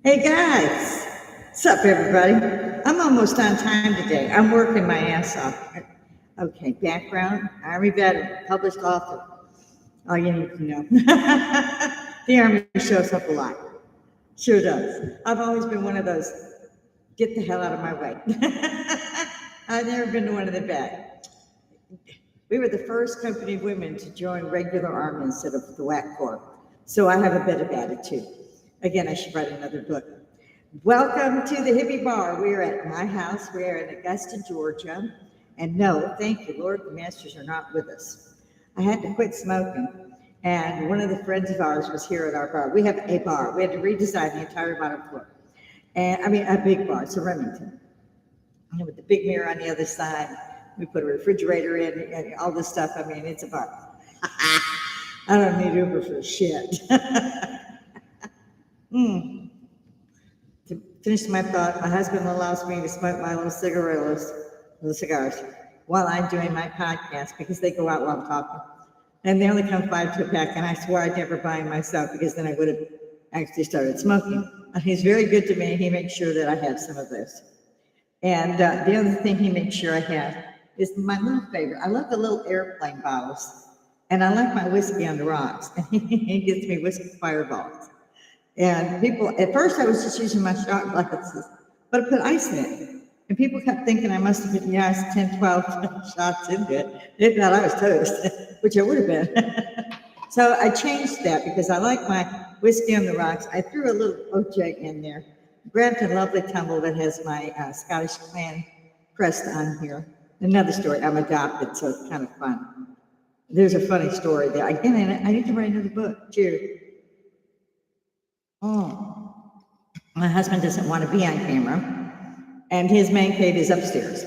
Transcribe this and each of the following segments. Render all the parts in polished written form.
Hey guys, what's up, everybody? I'm almost on time today. I'm working my ass off. Okay, background Army veteran, published author. All you need to know. The Army shows up a lot. Sure does. I've always been one of those get the hell out of my way. I've never been to one of the bad. We were the first company of women to join regular Army instead of the WAC Corps. So I have a bit of attitude. Again, I should write another book. Welcome to the Hippy Bar. We are at my house. We are in Augusta, Georgia. And no, thank you, Lord, the masters are not with us. I had to quit smoking. And one of the friends of ours was here at our bar. We have a bar. We had to redesign the entire bottom floor. And I mean, a big bar. It's a Remington. And with the big mirror on the other side. We put a refrigerator in and all this stuff. I mean, it's a bar. I don't need Uber for shit. To finish my thought, my husband allows me to smoke my little cigars, while I'm doing my podcast because they go out while I'm talking. And they only come 5 to a pack, and I swear I'd never buy them myself because then I would have actually started smoking. And he's very good to me. He makes sure that I have some of this. And the other thing he makes sure I have is my little favorite. I love the little airplane bottles, and I like my whiskey on the rocks. And he gets me whiskey fireballs. And people, at first I was just using my shot glasses, but I put ice in it. And people kept thinking I must have been 10, 12 shots into it. They thought I was toast, which I would have been. So I changed that because I like my whiskey on the rocks. I threw a little OJ in there. Grabbed a lovely tumbler that has my Scottish clan crest on here. Another story, I'm adopted, so it's kind of fun. There's a funny story there. Again, I need to write another book. Cheers. Oh, my husband doesn't want to be on camera, and his man cave is upstairs.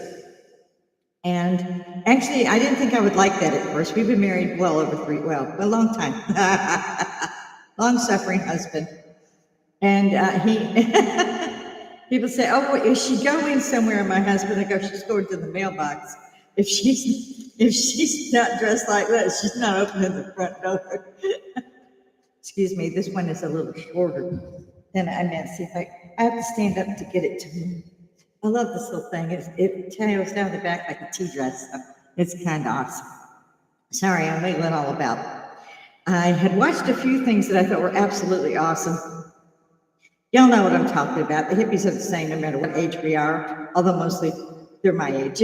And actually, I didn't think I would like that at first. We've been married a long time. Long-suffering husband. And people say, oh, well, is she going somewhere? My husband, I go, she's going to the mailbox. If she's not dressed like that, she's not opening the front door. Excuse me, this one is a little shorter than I meant. See if I have to stand up to get it to me. I love this little thing. It tails down the back like a tea dress. So it's kind of awesome. Sorry, I'm wiggling all about. I had watched a few things that I thought were absolutely awesome. Y'all know what I'm talking about. The hippies are the same no matter what age we are, although mostly they're my age.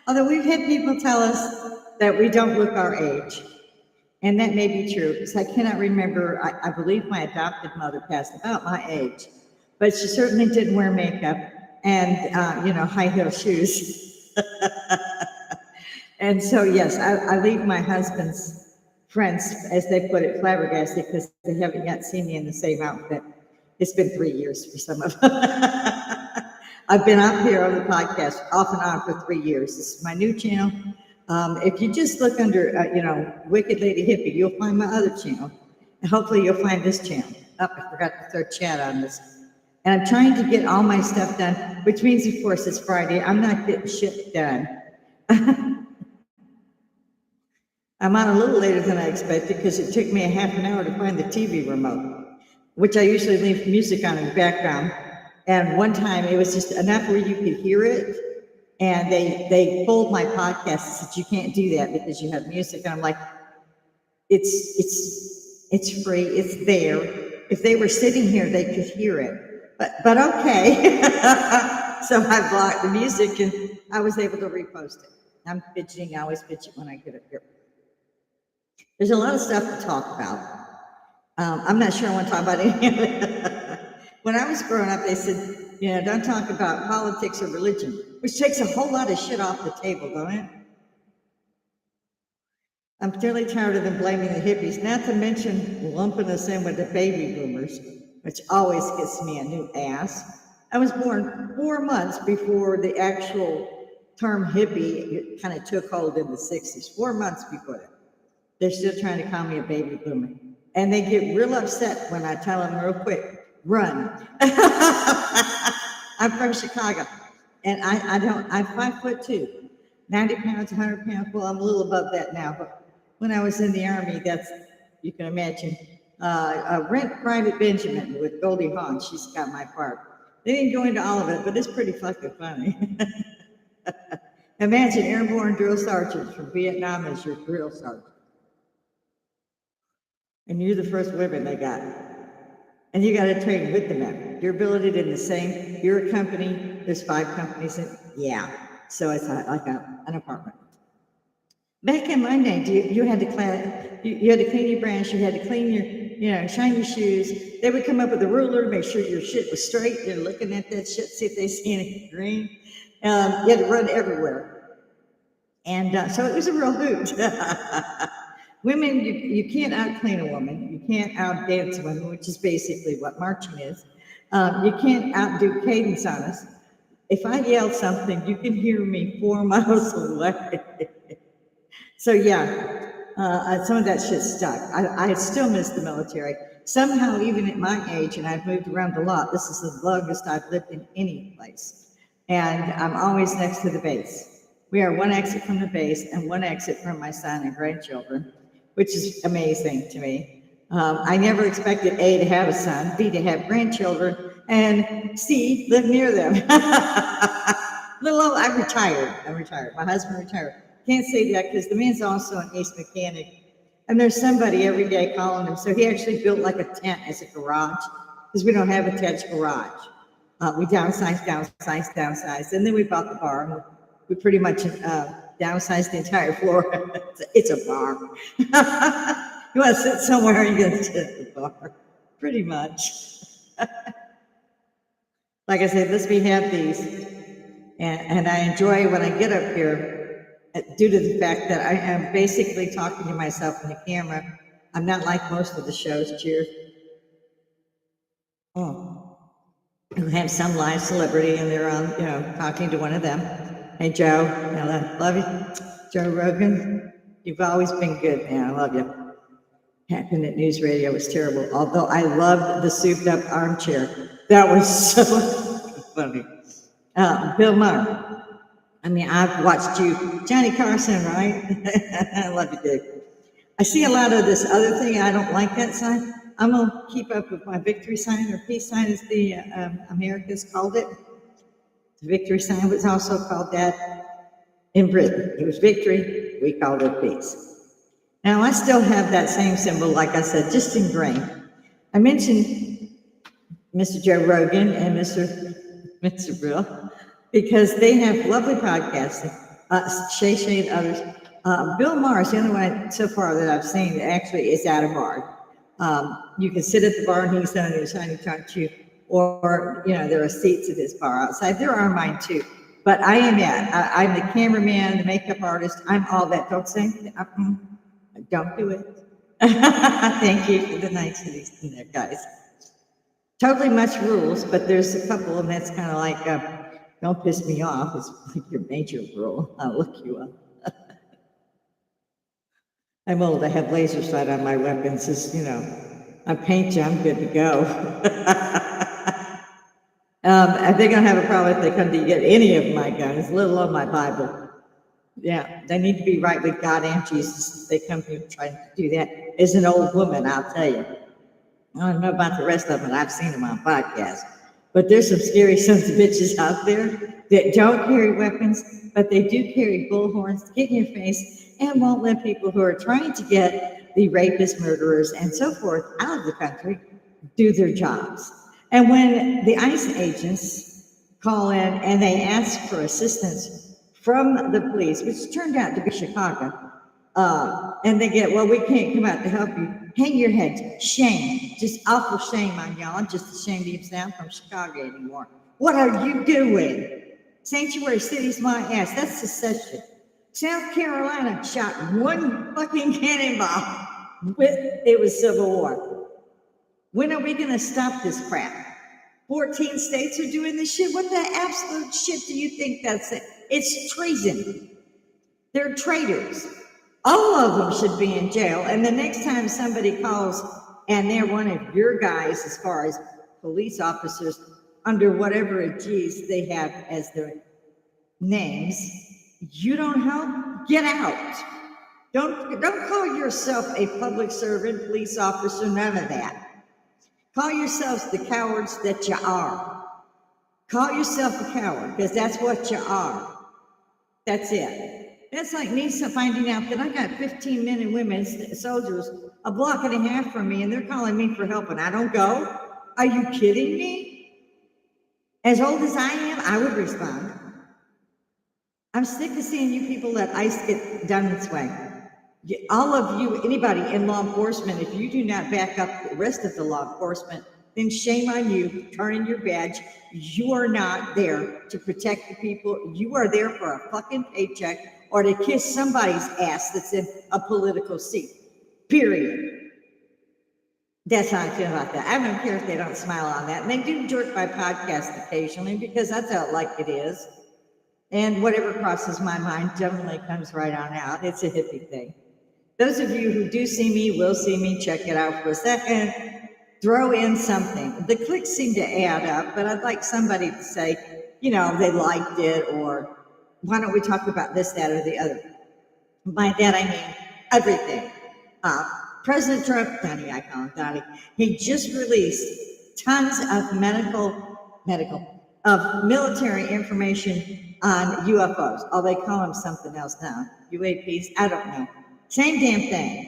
Although we've had people tell us that we don't look our age. And that may be true, because I cannot remember, I believe my adopted mother passed about my age, but she certainly didn't wear makeup and, high heel shoes. And so, yes, I leave my husband's friends, as they put it, flabbergasted, because they haven't yet seen me in the same outfit. It's been 3 years for some of them. I've been up here on the podcast off and on for 3 years. This is my new channel. If you just look under, Wicked Lady Hippy, you'll find my other channel. And hopefully you'll find this channel. Oh, I forgot to throw chat on this. And I'm trying to get all my stuff done, which means, of course, it's Friday. I'm not getting shit done. I'm on a little later than I expected because it took me a half an hour to find the TV remote, which I usually leave music on in the background. And one time it was just enough where you could hear it. And they pulled my podcast and said, you can't do that because you have music. And I'm like, it's free, it's there. If they were sitting here, they could hear it. But okay. So I blocked the music and I was able to repost it. I'm fidgeting, I always fidget when I get up here. There's a lot of stuff to talk about. I'm not sure I want to talk about any of it. When I was growing up, they said, don't talk about politics or religion, which takes a whole lot of shit off the table, don't it? I'm fairly tired of them blaming the hippies, not to mention lumping us in with the baby boomers, which always gets me a new ass. I was born 4 months before the actual term hippie kind of took hold in the 60s, 4 months before that. They're still trying to call me a baby boomer. And they get real upset when I tell them real quick, run. I'm from Chicago, and I'm 5'2", 90 pounds, 100 pounds. Well, I'm a little above that now, but when I was in the Army, you can imagine, Rent Private Benjamin with Goldie Hawn. She's got my part. They didn't go into all of it, but it's pretty fucking funny. Imagine airborne drill sergeants from Vietnam as your drill sergeant. And you're the first women they got. And you got to train with the men. Your ability to do the same. You're a company. There's 5 companies. Yeah. So it's like an apartment. Back in my day, you had to you had to clean your branch. You had to clean your, shine your shoes. They would come up with a ruler to make sure your shit was straight. They're looking at that shit, see if they see any green. You had to run everywhere. And so it was a real hoot. Women, you can't out-clean a woman. You can't out-dance a woman, which is basically what marching is. You can't outdo cadence on us. If I yell something, you can hear me 4 miles away. So yeah, some of that shit stuck. I still miss the military. Somehow, even at my age, and I've moved around a lot, this is the longest I've lived in any place. And I'm always next to the base. We are 1 exit from the base and 1 exit from my son and grandchildren, which is amazing to me. I never expected A, to have a son, B, to have grandchildren, and C, live near them. I'm retired. My husband retired. Can't say that because the man's also an ace mechanic. And there's somebody every day calling him. So he actually built like a tent as a garage because we don't have a attached garage. We downsized. And then we bought the bar. And we pretty much downsized the entire floor. It's a bar. You want to sit somewhere, you got to sit at the bar. Pretty much. Like I said, let's have these. And I enjoy when I get up here, due to the fact that I am basically talking to myself in the camera. I'm not like most of the shows. Cheers. Oh, who have some live celebrity and they're on, talking to one of them. Hey, Joe, I love you. Joe Rogan, you've always been good, man. I love you. Happened at news radio was terrible, although I loved the souped up armchair. That was so funny. Bill Maher. I mean, I've watched you, Johnny Carson, right? I love you, dude. I see a lot of this other thing. I don't like that sign. I'm gonna keep up with my victory sign or peace sign, as the Americans called it. The victory sign was also called that in Britain. It was victory. We called it peace. Now I still have that same symbol, like I said, just ingrained. I mentioned Mr. Joe Rogan and Mr. Bill, because they have lovely podcasting, Shay and others. Bill Maher is the only one so far that I've seen that actually is at a bar. You can sit at the bar and he's on the shiny talk to you, or there are seats at his bar outside. There are mine too, but I'm the cameraman, the makeup artist. I'm all that. Don't say don't do it. Thank you for the niceties in there, guys. Totally much rules, but there's a couple of them that's kind of like, don't piss me off. It's like your major rule. I'll look you up. I'm old. I have laser sight on my weapons. I paint you, I'm good to go. They're going to have a problem if they come to get any of my guns, let alone my Bible. Yeah, they need to be right with God and Jesus. If they come here trying to do that. As an old woman, I'll tell you. I don't know about the rest of them. I've seen them on podcasts. But there's some scary sons of bitches out there that don't carry weapons, but they do carry bullhorns to get in your face and won't let people who are trying to get the rapists, murderers, and so forth out of the country do their jobs. And when the ICE agents call in and they ask for assistance from the police, which turned out to be Chicago, and they get, well, we can't come out to help you. Hang your heads. Shame. Just awful shame on y'all. I'm just ashamed to even sound from Chicago anymore. What are you doing? Sanctuary City's my ass. That's secession. South Carolina shot 1 fucking cannonball. It was Civil War. When are we going to stop this crap? 14 states are doing this shit. What the absolute shit do you think that's it? It's treason. They're traitors. All of them should be in jail. And the next time somebody calls and they're one of your guys, as far as police officers, under whatever G's they have as their names, you don't help, get out. Don't call yourself a public servant, police officer, none of that. Call yourselves the cowards that you are. Call yourself a coward, because that's what you are. That's it. That's like me finding out that I got 15 men and women, soldiers, a block and a half from me, and they're calling me for help, and I don't go? Are you kidding me? As old as I am, I would respond. I'm sick of seeing you people let ICE get done this way. All of you, anybody in law enforcement, if you do not back up the rest of the law enforcement, then shame on you, turn in your badge. You are not there to protect the people. You are there for a fucking paycheck or to kiss somebody's ass that's in a political seat, period. That's how I feel about that. I don't care if they don't smile on that. And they do jerk my podcast occasionally because that's how like it is. And whatever crosses my mind generally comes right on out. It's a hippie thing. Those of you who do see me, will see me, check it out for a second, throw in something. The clicks seem to add up, but I'd like somebody to say, you know, they liked it, or why don't we talk about this, that, or the other. By that I mean everything. President Trump, Donnie, I call him Donnie, he just released tons of of military information on UFOs. Oh, they call them something else now. UAPs, I don't know. Same damn thing.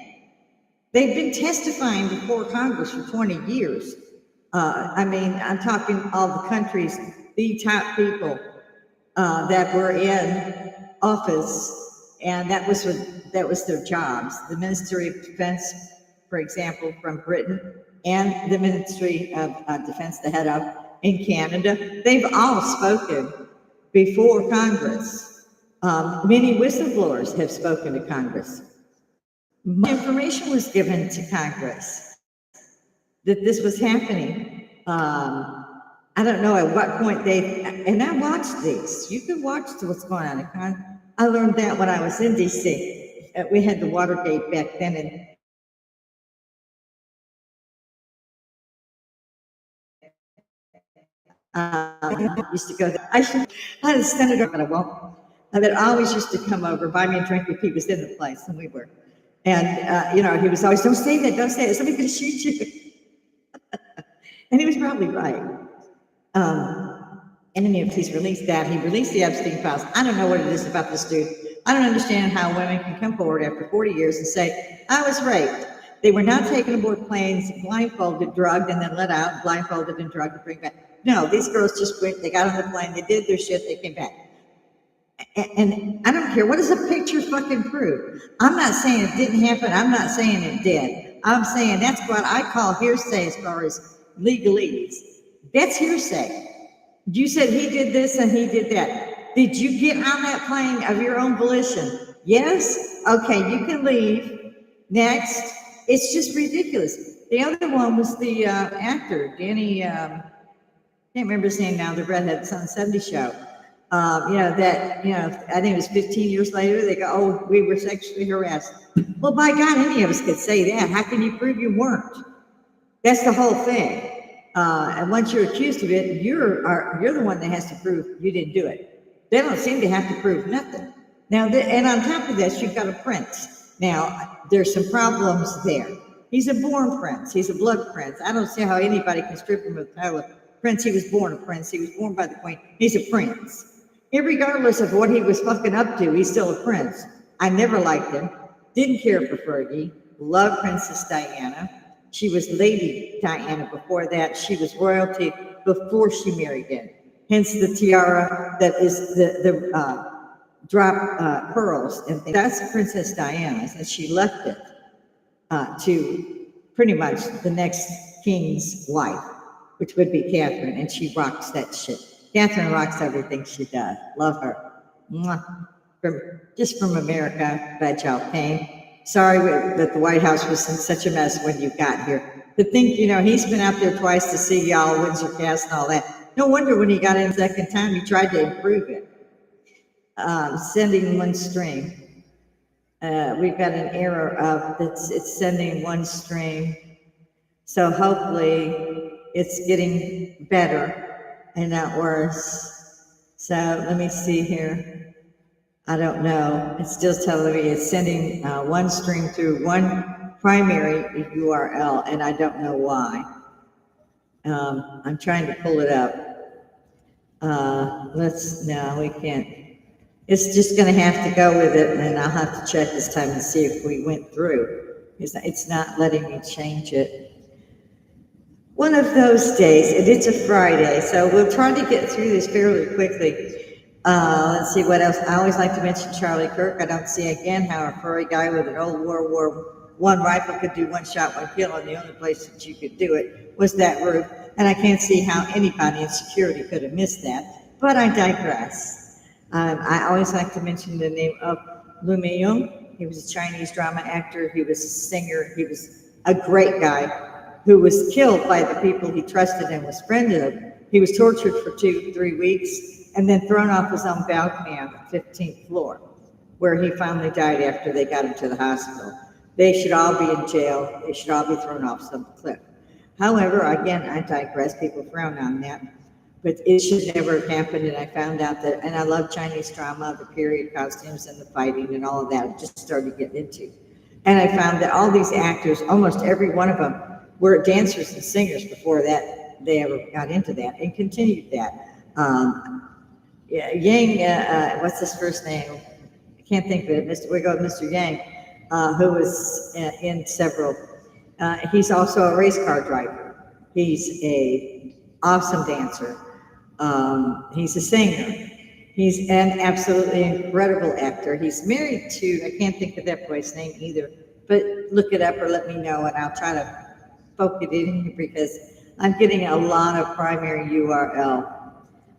They've been testifying before Congress for 20 years. I mean, I'm talking all the countries, the top people that were in office, and that was their jobs. The Ministry of Defense, for example, from Britain, and the Ministry of Defense, the head of, in Canada, they've all spoken before Congress. Many whistleblowers have spoken to Congress. Information was given to Congress that this was happening. I don't know at what point and I watched these. You can watch what's going on. I learned that when I was in D.C. We had the Watergate back then, and used to go there. I had a senator, but I won't. That always used to come over, buy me a drink if he was in the place, and we were. And, you know, he was always, don't say that, somebody's going to shoot you. And he was probably right. And if he's released that, he released the Epstein files. I don't know what it is about this dude. I don't understand how women can come forward after 40 years and say, I was raped. They were not taken aboard planes, blindfolded, drugged, and then let out, blindfolded and drugged and bring back. No, these girls just went, they got on the plane, they did their shit, they came back. And I don't care, what does a picture fucking prove? I'm not saying it didn't happen, I'm not saying it did. I'm saying that's what I call hearsay as far as legalese. That's hearsay. You said he did this and he did that. Did you get on that plane of your own volition? Yes? Okay, you can leave. Next. It's just ridiculous. The other one was the actor, Danny, can't remember his name now, the redhead on the 70s show. I think it was 15 years later, they go, oh, we were sexually harassed. Well, by God, any of us could say that. How can you prove you weren't? That's the whole thing. And once you're accused of it, you're the one that has to prove you didn't do it. They don't seem to have to prove nothing. Now, and on top of this, you've got a prince. Now, there's some problems there. He's a born prince. He's a blood prince. I don't see how anybody can strip him of the title of prince. He was born a prince. He was born by the queen. He's a prince. Irregardless of what he was fucking up to, he's still a prince. I never liked him. Didn't care for Fergie. Loved Princess Diana. She was Lady Diana before that. She was royalty before she married him. Hence the tiara that is the drop pearls and things. That's Princess Diana's, and she left it to pretty much the next king's wife, which would be Catherine, and she rocks that shit. Catherine rocks everything she does. Love her. Mwah. From America, glad y'all came. Sorry that the White House was in such a mess when you got here. To think, he's been out there twice to see y'all, Windsor Cast and all that. No wonder when he got in the second time, he tried to improve it. Sending one stream. We've got an error of it's sending one stream. So hopefully it's getting better and not worse. So let me see here. I don't know. It's still telling me it's sending one string through one primary URL, and I don't know why. I'm trying to pull it up. No, we can't. It's just going to have to go with it, and I'll have to check this time and see if we went through. It's not letting me change it. One of those days, and it's a Friday, so we'll try to get through this fairly quickly. Let's see what else. I always like to mention Charlie Kirk. I don't see again how a furry guy with an old World War I rifle could do one shot, one kill, and the only place that you could do it was that roof. And I can't see how anybody in security could have missed that. But I digress. I always like to mention the name of Lu Meiyong. He was a Chinese drama actor. He was a singer. He was a great guy who was killed by the people he trusted and was friendly with. He was tortured for 2-3 weeks and then thrown off his own balcony on the 15th floor, where he finally died after they got him to the hospital. They should all be in jail. They should all be thrown off some cliff. However, again, I digress. People frown on that. But it should never have happened, and I found out that, and I love Chinese drama, the period costumes and the fighting and all of that, I just started getting into. And I found that all these actors, almost every one of them, were dancers and singers before that they ever got into that and continued that. Yang, what's his first name? I can't think of it. We go with Mr. Yang, who was in several. He's also a race car driver. He's a awesome dancer. He's a singer. He's an absolutely incredible actor. He's married to, I can't think of that boy's name either, but look it up or let me know and I'll try to poke it in here because I'm getting a lot of primary URL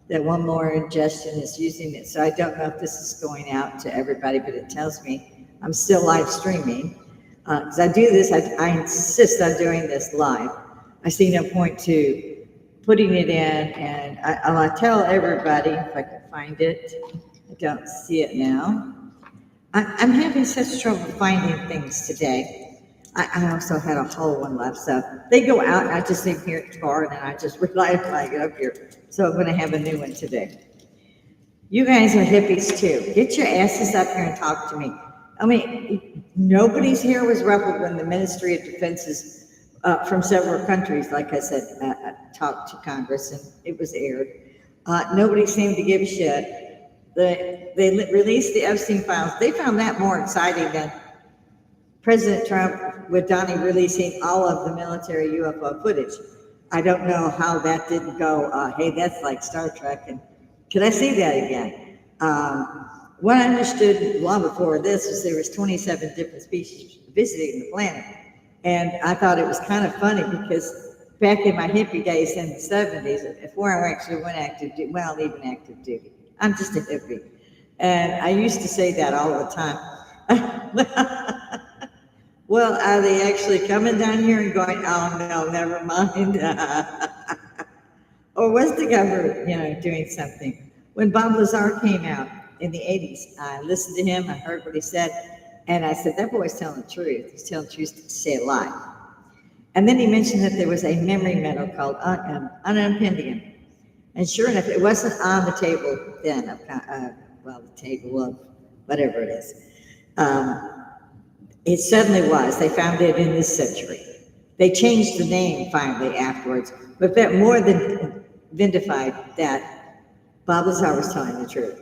that one more ingestion is using it. So I don't know if this is going out to everybody, but it tells me I'm still live streaming. Because I do this, I insist on doing this live. I see no point to putting it in, and I'll tell everybody if I can find it. I don't see it now. I'm having such trouble finding things today. I also had a whole one left, so they go out, and I just leave here at the car, and then I just realize when I get up here. So I'm going to have a new one today. You guys are hippies too. Get your asses up here and talk to me. I mean, nobody's hair was ruffled when the Ministry of Defense's from several countries, like I said, talked to Congress, and it was aired. Nobody seemed to give a shit. They released the Epstein files. They found that more exciting than President Trump with Donnie releasing all of the military UFO footage. I don't know how that didn't go, hey, that's like Star Trek, and could I see that again? What I understood long before this was there was 27 different species visiting the planet. And I thought it was kind of funny because back in my hippie days in the 70s, before I actually went active duty, well, even active duty, I'm just a hippie. And I used to say that all the time. Well, are they actually coming down here and going, oh, no, never mind? Or was the government, doing something? When Bob Lazar came out in the 80s, I listened to him, I heard what he said, and I said, that boy's telling the truth. He's telling the truth to say a lie. And then he mentioned that there was a memory metal called ununpindium. And sure enough, it wasn't on the table then, the table of whatever it is. It suddenly was. They found it in this century. They changed the name finally afterwards, but that more than vindified that Bob Lazar was telling the truth.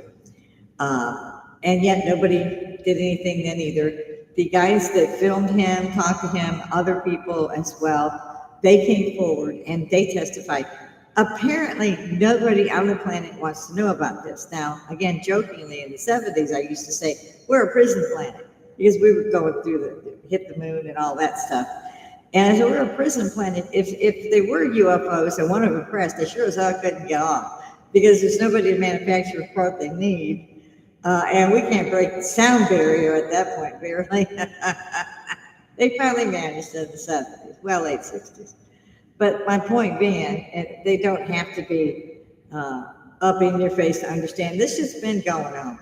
And yet nobody did anything then either. The guys that filmed him, talked to him, other people as well, they came forward and they testified. Apparently, nobody on the planet wants to know about this. Now, again, jokingly, in the 70s, I used to say, we're a prison planet, because we were going through hit the moon and all that stuff. And so we're a prison planet. If they were UFOs and one of them crashed, they sure as hell couldn't get off, because there's nobody to manufacture the part they need. And we can't break the sound barrier at that point, barely. They finally managed in the 70s, well, late 60s. But my point being, they don't have to be up in your face to understand. This has been going on.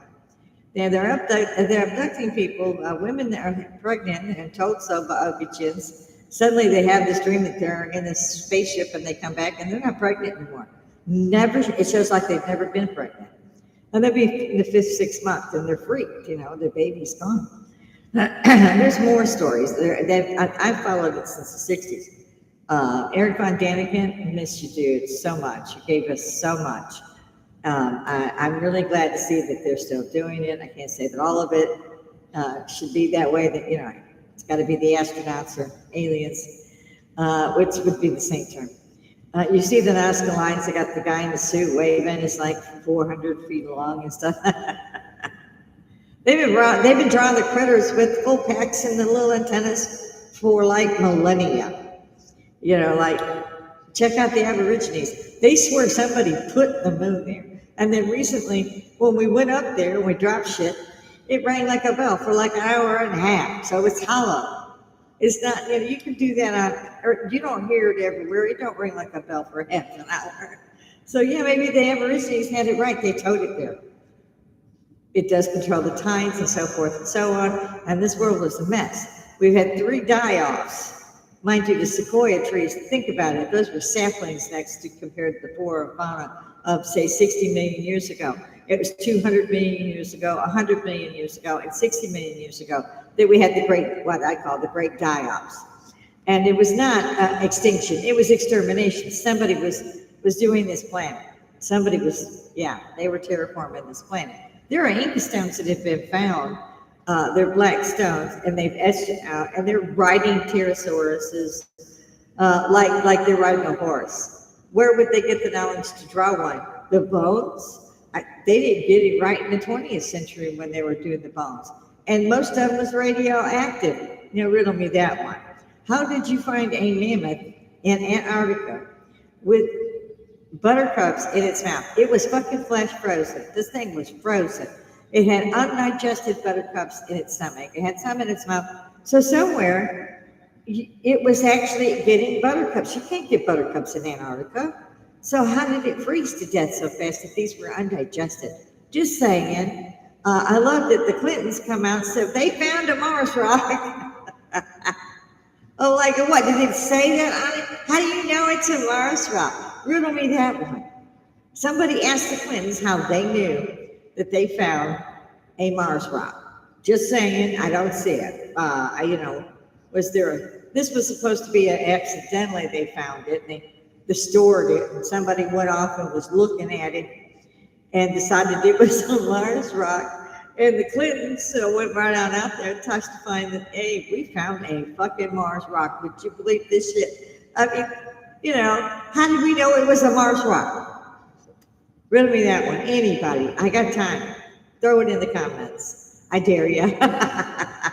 They're abducting people, women that are pregnant and told so by Ogichins. Suddenly they have this dream that they're in this spaceship and they come back and they're not pregnant anymore. Never, it shows like they've never been pregnant. And they'll be in the 5th, 6th month, and they're freaked, their baby's gone. There's more stories. I've followed it since the 60s. Eric Von Daniken, miss you, dude, so much. You gave us so much. I'm really glad to see that they're still doing it. I can't say that all of it should be that way, that, it's got to be the astronauts or aliens, which would be the same term. You see the Nazca lines, they got the guy in the suit waving, it's like 400 feet long and stuff. They've been drawing the critters with full packs and the little antennas for like millennia. Like, check out the Aborigines. They swear somebody put the moon there. And then recently, when we went up there and we dropped shit, it rang like a bell for like an hour and a half. So it's hollow. It's not, you can do that or you don't hear it everywhere. It don't ring like a bell for half an hour. So yeah, maybe the Aborigines had it right. They towed it there. It does control the tides and so forth and so on. And this world is a mess. We've had 3 die-offs. Mind you, the sequoia trees, think about it. Those were saplings next to compared to the flora and fauna of, say, 60 million years ago. It was 200 million years ago, 100 million years ago, and 60 million years ago that we had what I call the great die-offs. And it was not extinction, it was extermination. Somebody was doing this planet. They were terraforming this planet. There are Inca stones that have been found. They're black stones, and they've etched it out, and they're riding pterosauruses like they're riding a horse. Where would they get the knowledge to draw one? The bones? They didn't get it right in the 20th century when they were doing the bones. And most of them was radioactive. Riddle me that one. How did you find a mammoth in Antarctica with buttercups in its mouth? It was fucking flash frozen. This thing was frozen. It had undigested buttercups in its stomach. It had some in its mouth. So somewhere, it was actually getting buttercups. You can't get buttercups in Antarctica. So how did it freeze to death so fast if these were undigested? Just saying. I love that the Clintons come out and said, they found a Mars rock. Oh, like what? Did it say that on it? How do you know it's a Mars rock? Riddle me that one. Somebody asked the Clintons how they knew that they found a Mars rock. Just saying, I don't see it. This was supposed to be accidentally they found it, and they stored it, and somebody went off and was looking at it and decided it was a Mars rock. And the Clintons went right on out there and touched to find that, hey, we found a fucking Mars rock. Would you believe this shit? I mean, how did we know it was a Mars rock? Riddle me that one. Anybody. I got time. Throw it in the comments. I dare you. I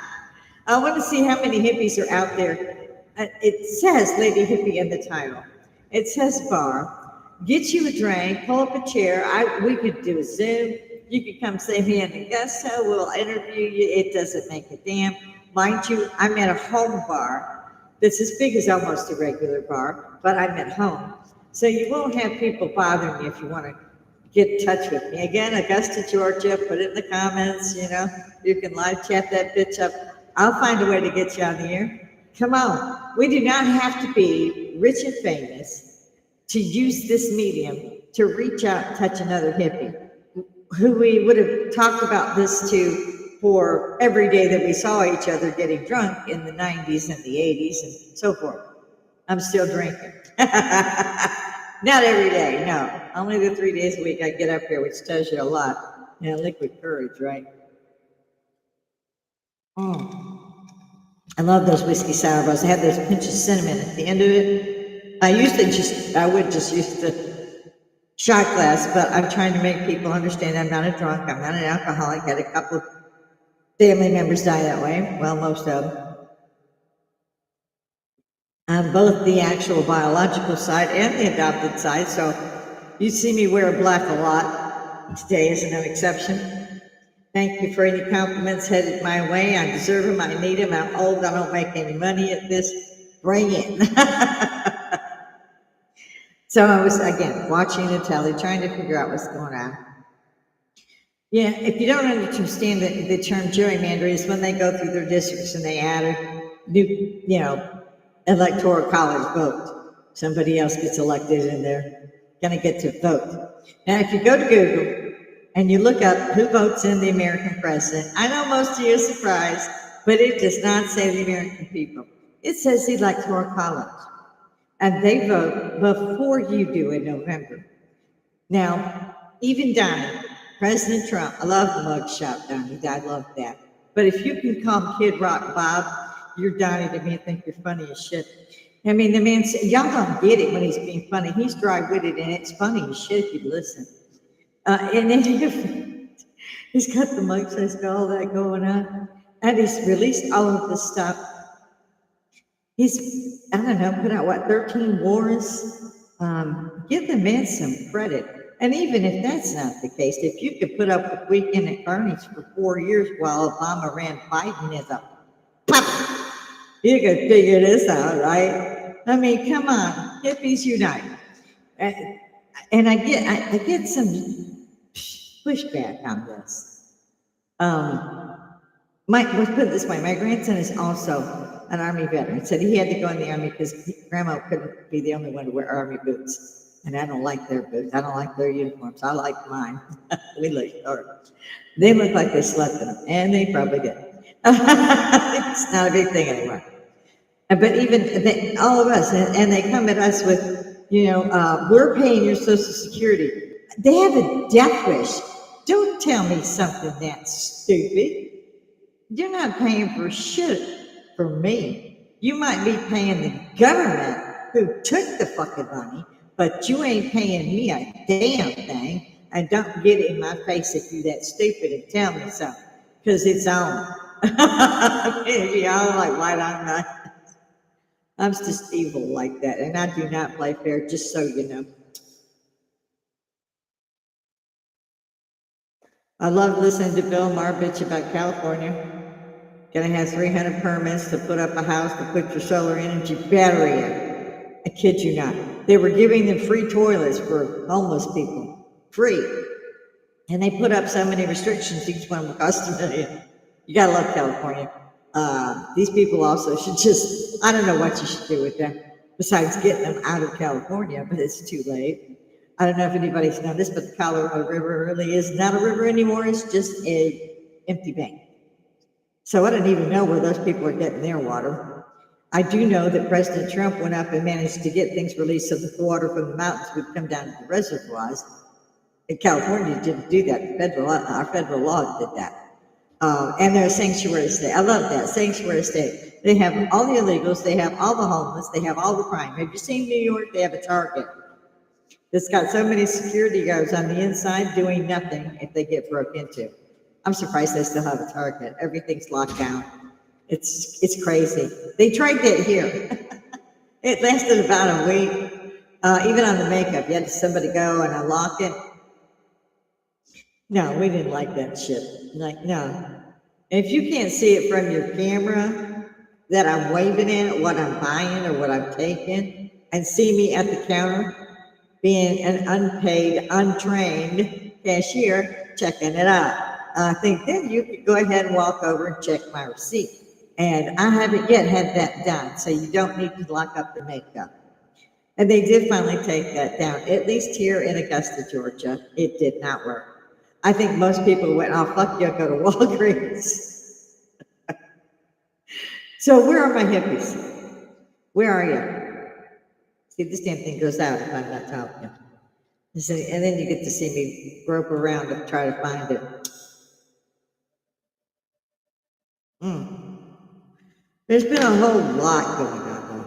want to see how many hippies are out there. It says Lady Hippie in the title. It says bar. Get you a drink, pull up a chair. We could do a Zoom. You could come say me in Augusta. We'll interview you. It doesn't make a damn. Mind you, I'm at a home bar that's as big as almost a regular bar, but I'm at home. So you won't have people bothering you if you want to get in touch with me. Again, Augusta, Georgia, put it in the comments, you can live chat that bitch up. I'll find a way to get you on the air. Come on. We do not have to be rich and famous to use this medium to reach out and touch another hippie who we would have talked about this to for every day that we saw each other getting drunk in the 90s and the 80s and so forth. I'm still drinking. Not every day, no. Only the 3 days a week I get up here, which tells you a lot. Liquid courage, right? I love those whiskey sour bars. I have those pinch of cinnamon at the end of it. I would just use the shot glass, but I'm trying to make people understand I'm not a drunk, I'm not an alcoholic. I had a couple of family members die that way. Well, most of them. On both the actual biological side and the adopted side, so you see me wear black a lot. Today is no exception. Thank you for any compliments headed my way. I deserve them, I need them, I'm old, I don't make any money at this. Bring it. So I was, again, watching the telly, trying to figure out what's going on. Yeah, if you don't understand the term gerrymandering, is when they go through their districts and they add a new, electoral college vote. Somebody else gets elected and they're going to get to vote. Now, if you go to Google and you look up who votes in the American president. I know most of you are surprised, but it does not say the American people. It says the Electoral College. And they vote before you do in November. Now, even Donnie, President Trump, I love the mugshot, Donnie. I love that. But if you can call Kid Rock Bob, you're Donnie to me and think you're funny as shit. I mean, the man, y'all don't get it when he's being funny. He's dry-witted, and it's funny as shit if you listen. And then he's got the mugshot, he's got all that going on. And he's released all of this stuff. He's, I don't know, put out, 13 wars? Give the man some credit. And even if that's not the case, if you could put up with Weekend at Bernie's for 4 years while Obama ran Biden as a puppet, you could figure this out, right? I mean, come on, hippies unite. And I get some pushback on this. Let's put it this way, my grandson is also an Army veteran. Said he had to go in the Army because Grandma couldn't be the only one to wear Army boots. And I don't like their boots. I don't like their uniforms. I like mine. We look short. They look like they slept in them, and they probably did. It's not a big thing anymore. But even all of us, and they come at us with, we're paying your Social Security. They have a death wish. Don't tell me something that's stupid. You're not paying for shit for me. You might be paying the government who took the fucking money, but you ain't paying me a damn thing. And don't get in my face if you're that stupid and tell me something, because it's on. Maybe I'm like, why I'm not? I'm just evil like that, and I do not play fair, just so you know. I love listening to Bill Maher bitch about California. Gonna have 300 permits to put up a house to put your solar energy battery in. I kid you not. They were giving them free toilets for homeless people. Free. And they put up so many restrictions, each one would cost $1 million. You gotta love California. These people also should just, I don't know what you should do with them, besides getting them out of California, but it's too late. I don't know if anybody's noticed, but the Colorado River really is not a river anymore. It's just an empty bank. So I don't even know where those people are getting their water. I do know that President Trump went up and managed to get things released so that the water from the mountains would come down to the reservoirs. And California didn't do that. Our federal law did that. And they're a sanctuary state. I love that, sanctuary state. They have all the illegals, they have all the homeless, they have all the crime. Have you seen New York? They have a Target. It's got so many security guards on the inside doing nothing if they get broke into. I'm surprised they still have a Target. Everything's locked down. It's crazy. They tried that here. It lasted about a week. Even on the makeup, you had somebody go and unlock it. No, we didn't like that shit. Like, no. If you can't see it from your camera that I'm waving at, what I'm buying or what I'm taking, and see me at the counter being an unpaid, untrained cashier checking it out, I think then you could go ahead and walk over and check my receipt. And I haven't yet had that done, so you don't need to lock up the makeup. And they did finally take that down, at least here in Augusta, Georgia. It did not work. I think most people went, oh, fuck you, go to Walgreens. So where are my hippies? Where are you? See, this damn thing goes out if I'm not talking. And then you get to see me grope around and try to find it. There's been a whole lot going on.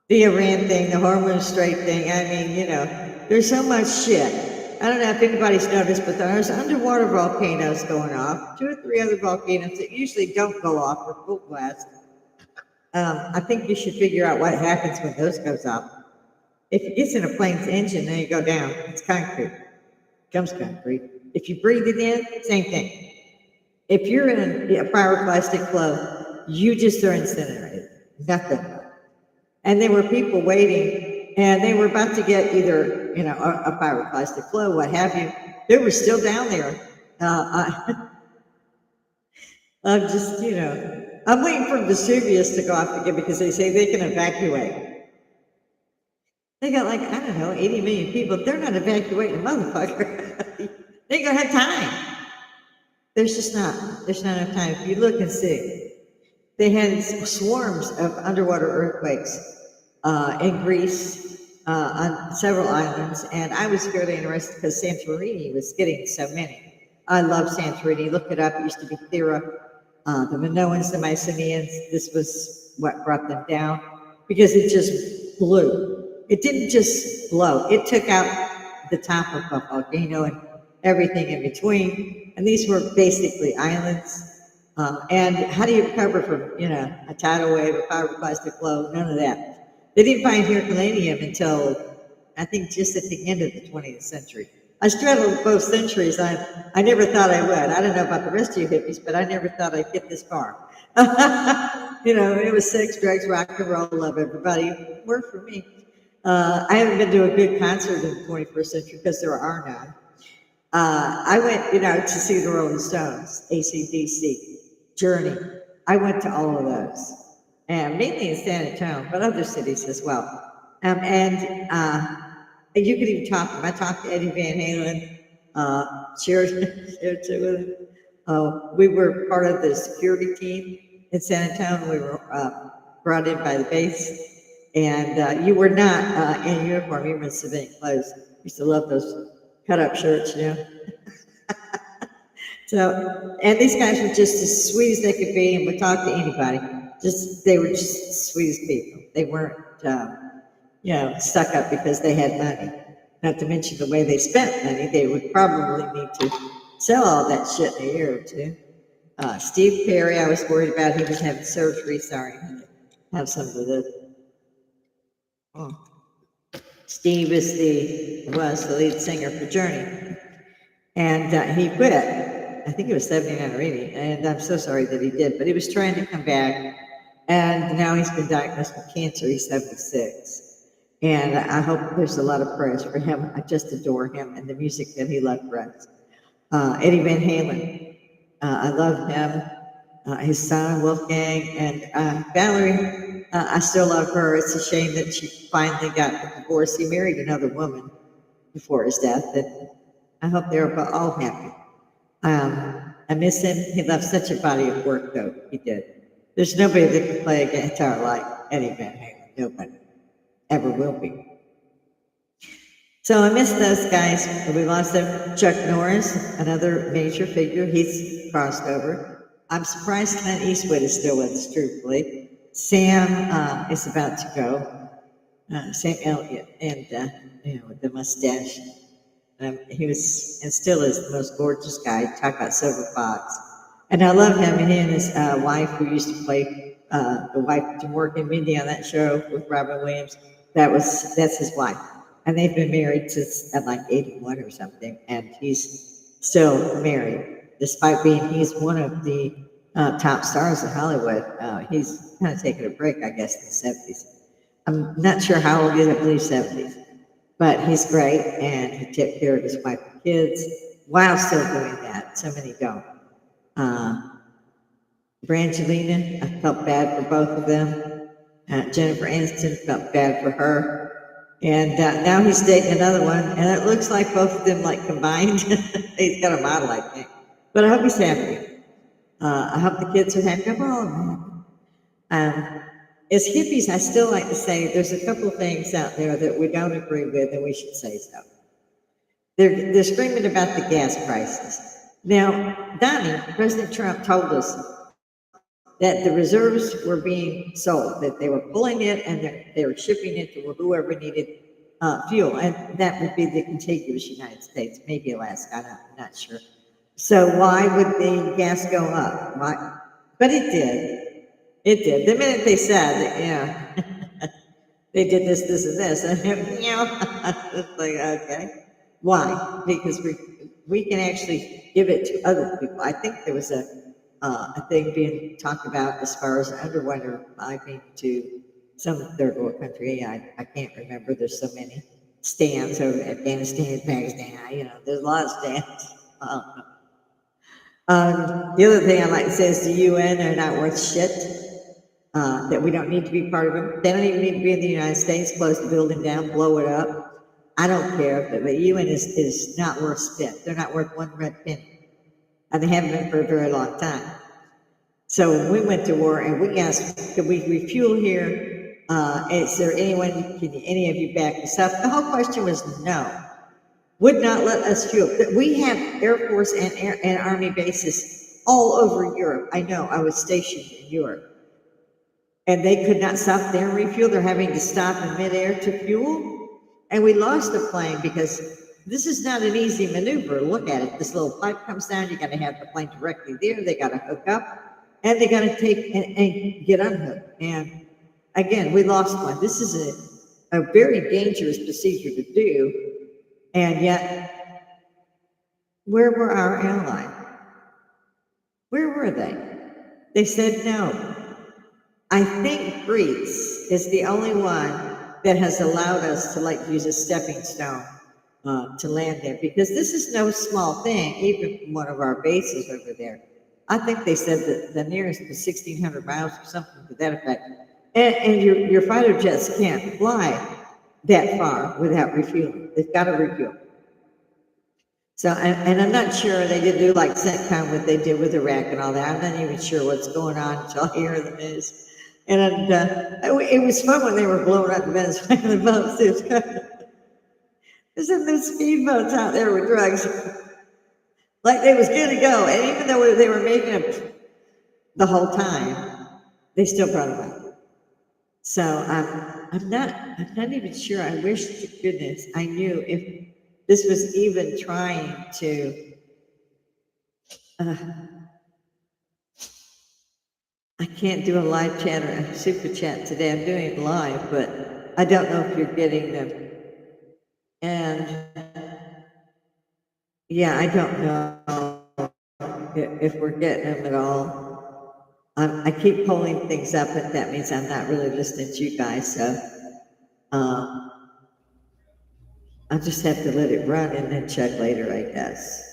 The Iran thing, the Hormone Strait thing, I mean, there's so much shit. I don't know if anybody's noticed, but there's underwater volcanoes going off, 2 or 3 other volcanoes that usually don't go off or full blast. I think you should figure out what happens when those goes off. If it gets in a plane's engine, then you go down. It's concrete. It becomes concrete. If you breathe it in, same thing. If you're in a pyroclastic flow, you just are incinerated. Nothing. And there were people waiting, and they were about to get either, a pyroclastic flow, what have you. They were still down there. I'm just, I'm waiting for Vesuvius to go off again because they say they can evacuate. They got 80 million people. They're not evacuating a motherfucker. They ain't gonna have time. There's not enough time. If you look and see, they had swarms of underwater earthquakes in Greece on several islands, and I was fairly interested because Santorini was getting so many. I love Santorini. Look it up. It used to be Thera. The Minoans, the Mycenaeans. This was what brought them down because it just blew. It didn't just blow. It took out the top of a volcano and everything in between. And these were basically islands. And how do you recover from, a tidal wave, a pyroclastic flow? None of that. They didn't find Herculaneum until, I think, just at the end of the 20th century. I straddled both centuries. I never thought I would. I don't know about the rest of you hippies, but I never thought I'd get this far. It was sex, drugs, rock and roll, love everybody. Worked for me. I haven't been to a good concert in the 21st century because there are none. I went, to see the Rolling Stones, AC/DC, Journey. I went to all of those, and mainly in San Antonio, but other cities as well. And you could even talk to him. I talked to Eddie Van Halen, shared with him. We were part of the security team in San Antonio. We were brought in by the base. And you were not in uniform, you were in civilian clothes. Used to love those cut-up shirts, So, and these guys were just as sweet as they could be and would talk to anybody. They were just the sweetest people. They weren't, stuck up because they had money. Not to mention the way they spent money. They would probably need to sell all that shit in a year or two. Steve Perry, I was worried about. He was having surgery. Sorry, I had to have some of this. Steve was the lead singer for Journey, and he quit. I think he was 79 or 80, and I'm so sorry that he did, but he was trying to come back, and now he's been diagnosed with cancer. He's 76, and I hope there's a lot of prayers for him. I just adore him and the music that he left for us. Eddie Van Halen, I love him. His son Wolfgang, and Valerie. I still love her. It's a shame that she finally got a divorce. He married another woman before his death, and I hope they're all happy. I miss him. He left such a body of work, though. He did. There's nobody that can play a guitar like Eddie Van Halen. Nobody ever will be. So I miss those guys. We lost them. Chuck Norris, another major figure. He's crossed over. I'm surprised Clint Eastwood is still with us, truthfully. Sam is about to go. Sam Elliott, and with the mustache. He was and still is the most gorgeous guy. Talk about Silver Fox, and I love him. And he and his wife, who used to play the wife to work in Mindy on that show with Robin Williams. That's his wife, and they've been married since like 81 or something. And he's still married, despite he's one of the top stars in Hollywood. He's kind of taking a break, I guess, in the 70s. I'm not sure how old he is. I believe 70s. But he's great, and he took care of his wife and kids while still doing that. So many don't. Brangelina, I felt bad for both of them. Jennifer Aniston, felt bad for her. And now he's dating another one, and it looks like both of them combined. He's got a model, I think. But I hope he's happy. I hope the kids are happy. I'm all happy. As hippies, I still like to say there's a couple of things out there that we don't agree with, and we should say so. They're screaming about the gas prices. Now, Donnie, President Trump told us that the reserves were being sold, that they were pulling it and they were shipping it to whoever needed fuel, and that would be the contiguous United States, maybe Alaska, I'm not sure. So why would the gas go up? Why? But it did. It did. The minute they said, they did this, and this, and it's like, okay, why? Because we can actually give it to other people. I think there was a thing being talked about as far as underwater piping to some third world country. I can't remember. There's so many stands over Afghanistan, Pakistan. There's a lot of stands. The other thing I'd like to say is the UN are not worth shit. That we don't need to be part of them. They don't even need to be in the United States. Close the building down, blow it up. I don't care, but the UN is not worth spit. They're not worth one red penny. And they haven't been for a very long time. So when we went to war and we asked, could we refuel here? Is there anyone, can any of you back us up? The whole question was no. Would not let us fuel. We have Air Force and Army bases all over Europe. I know, I was stationed in Europe. And they could not stop there and refuel. They're having to stop in midair to fuel. And we lost the plane because this is not an easy maneuver. Look at it. This little pipe comes down. You got to have the plane directly there. They got to hook up. And they got to take and get unhooked. And again, we lost one. This is a very dangerous procedure to do. And yet, where were our allies? Where were they? They said no. I think Greece is the only one that has allowed us to use a stepping stone to land there, because this is no small thing, even from one of our bases over there. I think they said that the nearest was 1,600 miles or something to that effect. And your fighter jets can't fly that far without refueling. They've got to refuel. So, and I'm not sure they did do like CENTCOM, what they did with Iraq and all that. I'm not even sure what's going on until I hear the news. And it was fun when they were blowing up the Venezuelan boats. There's some speedboats out there with drugs. Like they was good to go. And even though they were making them the whole time, they still brought them up. So I'm not even sure. I wish to goodness I knew if this was even trying to, I can't do a live chat or a super chat today. I'm doing it live, but I don't know if you're getting them. And yeah, I don't know if we're getting them at all. I keep pulling things up, but that means I'm not really listening to you guys. So I'll just have to let it run and then check later, I guess.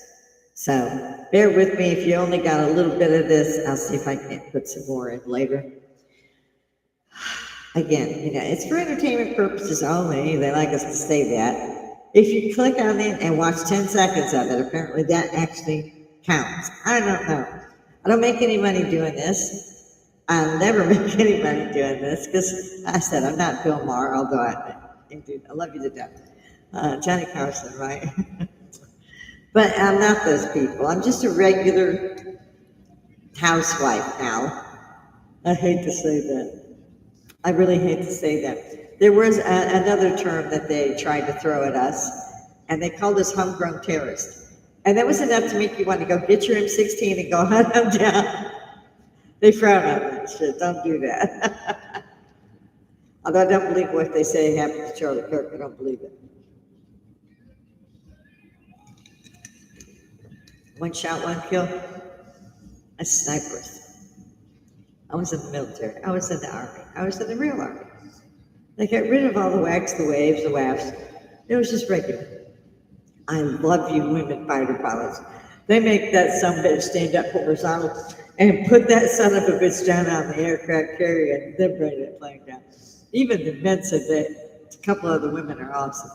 So bear with me. If you only got a little bit of this, I'll see if I can put some more in later. Again, it's for entertainment purposes only. They like us to say that. If you click on it and watch 10 seconds of it, apparently that actually counts. I don't know. I don't make any money doing this. I'll never make any money doing this because I said I'm not Bill Maher, although I love you to death. Johnny Carson, right? But I'm not those people. I'm just a regular housewife now. I hate to say that. I really hate to say that. There was another term that they tried to throw at us, and they called us homegrown terrorists. And that was enough to make you want to go get your M16 and go hunt them down. They frown on that shit. Don't do that. Although I don't believe what they say happened to Charlie Kirk. I don't believe it. One shot, one kill. A sniper. I was in the military. I was in the army. I was in the real army. They got rid of all the whacks, the waves, the wafts. It was just regular. I love you women fighter pilots. They make that son of a bitch stand up horizontal and put that son of a bitch down on the aircraft carrier and then bring that plane down. Even the men said that. A couple of the women are awesome.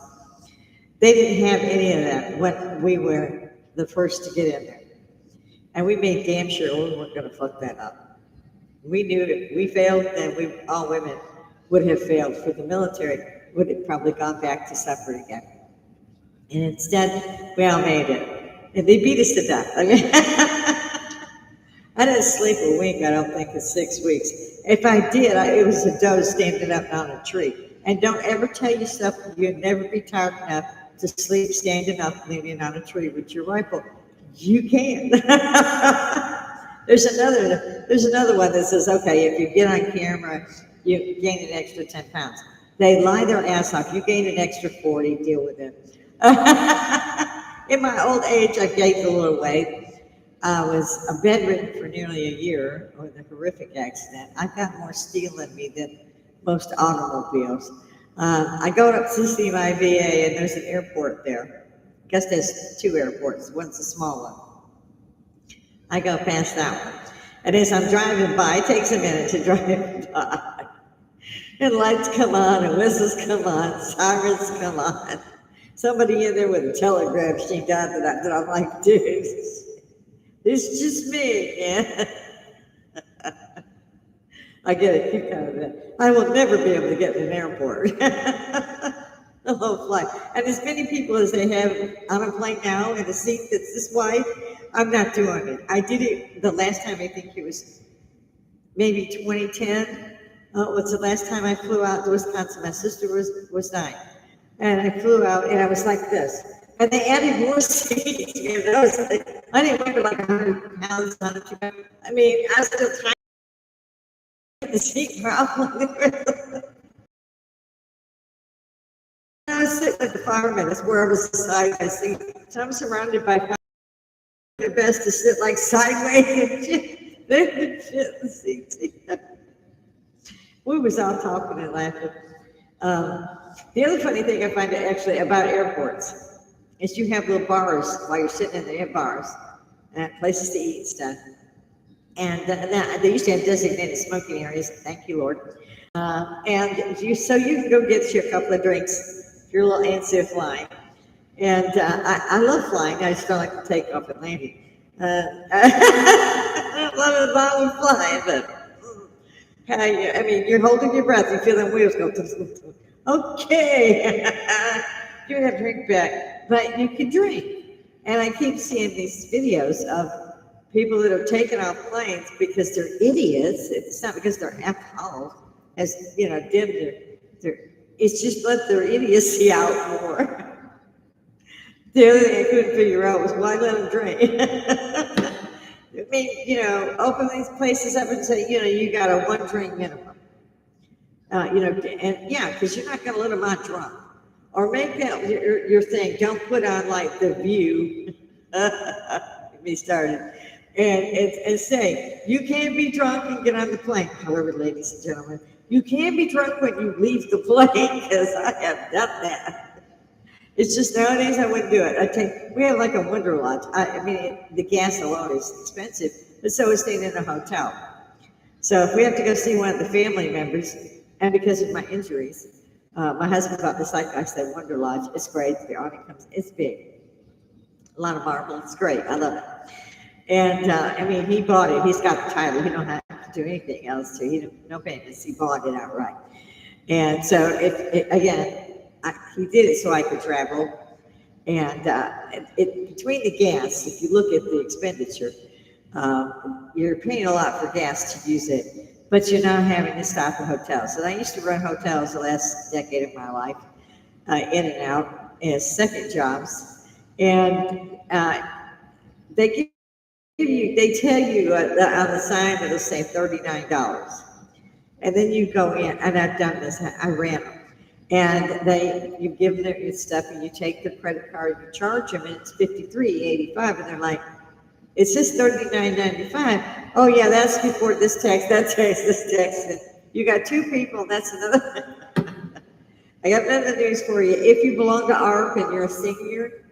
They didn't have any of that when we were the first to get in there. And we made damn sure we weren't going to fuck that up. We knew that if we failed, then all women would have failed. For the military, would have probably gone back to separate again. And instead, we all made it. And they beat us to death. I mean, I didn't sleep a wink, I don't think, in 6 weeks. If I did, it was a doe standing up on a tree. And don't ever tell yourself you'll never be tired enough to sleep standing up, leaning on a tree with your rifle. You can. There's another one that says, okay, if you get on camera, you gain an extra 10 pounds. They lie their ass off. You gain an extra 40, deal with it. In my old age, I gained a little weight. I was bedridden for nearly a year with a horrific accident. I've got more steel in me than most automobiles. I go up to see my VA, and there's an airport there. I guess there's 2 airports. One's a small one. I go past that one. And as I'm driving by, it takes a minute to drive by. And lights come on, and whistles come on, sirens come on. somebody in there with a telegram sheet on that I'm like, dude, it's just me, man. I get a kick out of that. I will never be able to get in an airport. The whole flight. And as many people as they have on a plane now in a seat that's this wide, I'm not doing it. I did it the last time, I think it was maybe 2010. It was the last time I flew out to Wisconsin. My sister was 9. And I flew out and I was like this. And they added more seats. I didn't weigh like 100 pounds, 102 pounds. I mean, I was still tiny in the seat probably. I was sitting at the fireman, that's where I was beside my seat. So I'm surrounded by firemen. The best to sit like sideways and shit. They did shit in the seats. We was all talking and laughing. The other funny thing I find actually about airports is you have little bars while you're sitting in the bars and places to eat and stuff. And now they used to have designated smoking areas. Thank you, Lord. So you can go get you a couple of drinks if you're a little antsy of flying. And I love flying. I just don't like to take off and landing. I don't love it about flying, but I mean, you're holding your breath. You feel them wheels go. Okay, give me that drink back. But you can drink. And I keep seeing these videos of people that are taking off planes because they're idiots. It's not because they're alcohol has dimmed it's just let their idiocy out more. The other thing I couldn't figure out was why let them drink. I mean, open these places up and say, you got a 1 drink minimum. And yeah, because you're not going to let them out drunk. Or make that your thing. Don't put on like The View. Get me started. And say, you can't be drunk and get on the plane. However, ladies and gentlemen, you can't be drunk when you leave the plane, because I have done that. It's just nowadays I wouldn't do it. We have like a Wonder Lodge. I mean, the gas alone is expensive, but so is staying in a hotel. So if we have to go see one of the family members, and because of my injuries, my husband bought this, like I said, Wonder Lodge. It's great. The awning comes, it's big. A lot of marble. It's great. I love it. And I mean, he bought it. He's got the title. He don't have to do anything else to. No payments. He bought it outright. And so, he did it so I could travel. And between the gas, if you look at the expenditure, you're paying a lot for gas to use it, but you're not having to stop at hotels. And I used to run hotels the last decade of my life, in and out as second jobs. And they tell you on the sign it'll say $39, and then you go in, and I've done this. I ran them, and you give them your stuff, and you take the credit card, you charge them, and it's $53.85, and they're like, it says $39.95. Oh yeah, that's before this tax, that tax, this tax. And you got 2 people. That's another. I got another news for you. If you belong to ARP and you're a senior,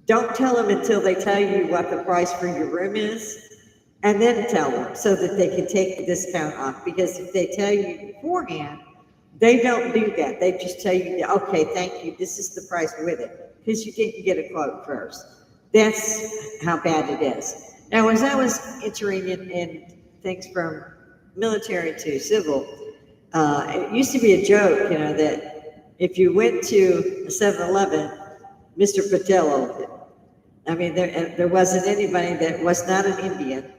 don't tell them until they tell you what the price for your room is, and then tell them so that they can take the discount off. Because if they tell you beforehand, they don't do that. They just tell you, okay, thank you, this is the price with it, because you didn't get a quote first. That's how bad it is. Now, as I was entering in things from military to civil, it used to be a joke, that if you went to a 7-Eleven, Mr. Patel owned it. I mean, there wasn't anybody that was not an Indian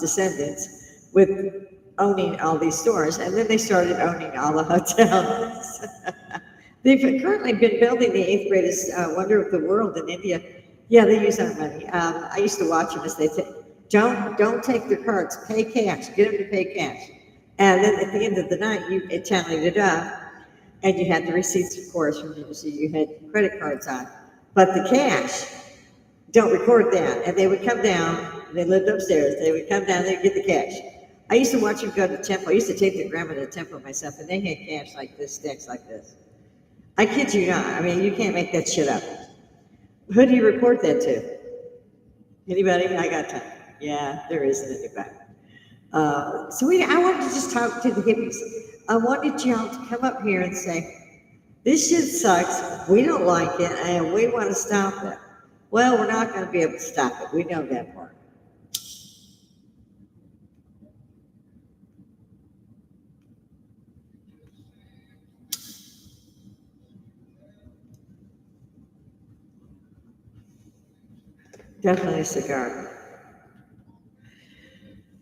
descendants with owning all these stores, and then they started owning all the hotels. They've currently been building the 8th greatest wonder of the world in India. Yeah, they use our money. I used to watch them as they say, don't take their cards, pay cash, get them to pay cash. And then at the end of the night, it tallied it up, and you had the receipts, of course, so you had credit cards on. But the cash, don't record that. And they would come down, they lived upstairs, they would come down, they'd get the cash. I used to watch them go to the temple. I used to take their grandma to the temple myself, and they had cash like this, stacks like this. I kid you not. I mean, you can't make that shit up. Who do you report that to? Anybody? I got time. Yeah, there isn't anybody. I wanted to just talk to the hippies. I wanted y'all to come up here and say, This shit sucks. We don't like it, and we want to stop it. Well, we're not going to be able to stop it. We know that part. Definitely a cigar.